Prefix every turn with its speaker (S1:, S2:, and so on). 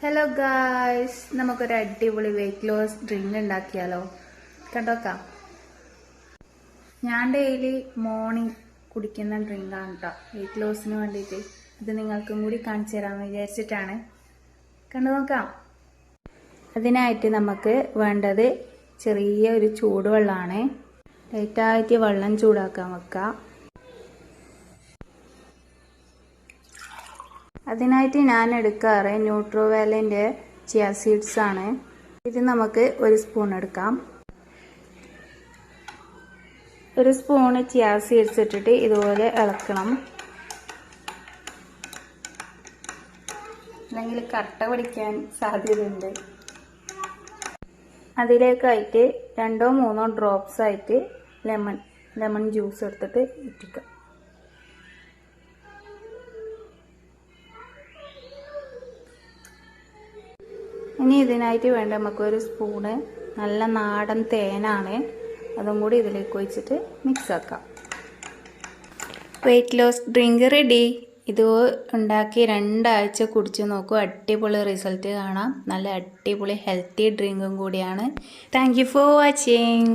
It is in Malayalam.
S1: ഹലോ ഗായ്സ്, നമുക്കൊരു അടിപൊളി വെയിറ്റ് ലോസ് ഡ്രിങ്ക് ഉണ്ടാക്കിയാലോ? കണ്ടോക്കാം. ഞാൻ ഡെയിലി മോർണിംഗ് കുടിക്കുന്ന ഡ്രിങ്കാണ് കേട്ടോ, വെയിറ്റ് ലോസിന് വേണ്ടിയിട്ട്. ഇത് നിങ്ങൾക്കും കൂടി കാണിച്ചു തരാമെന്ന് വിചാരിച്ചിട്ടാണ്. കണ്ടു നോക്കാം. അതിനായിട്ട് നമുക്ക് വേണ്ടത് ചെറിയ ഒരു ചൂടുവെള്ളമാണ്. ലൈറ്റായിട്ട് വെള്ളം ചൂടാക്കാൻ വെക്കാം. അതിനായിട്ട് ഞാൻ എടുക്കാറ് ന്യൂട്രോവാലിൻ്റെ ചിയ സീഡ്സ് ആണ്. ഇത് നമുക്ക് ഒരു സ്പൂൺ എടുക്കാം. ഒരു സ്പൂണ് ചിയ സീഡ്സ് ഇട്ടിട്ട് ഇതുപോലെ ഇളക്കണം, അല്ലെങ്കിൽ കട്ട പിടിക്കാൻ സാധ്യതയുണ്ട്. അതിലേക്കായിട്ട് 2-3 ഡ്രോപ്സ് ആയിട്ട് ലെമൺ ജ്യൂസ് എടുത്തിട്ട് ഇട്ടിക്കാം. ഇനി ഇതിനായിട്ട് വേണ്ട നമുക്കൊരു സ്പൂണ് നല്ല നാടൻ തേനാണ്. അതും കൂടി ഇതിലേക്ക് ഒഴിച്ചിട്ട് മിക്സ് ആക്കാം. Weight loss drink ready. ഇത് ഉണ്ടാക്കി 2 ആഴ്ച കുടിച്ച് നോക്കൂ, അടിപൊളി റിസൾട്ട് കാണാം. നല്ല അടിപൊളി ഹെൽത്തി ഡ്രിങ്കും കൂടിയാണ്. Thank you for watching.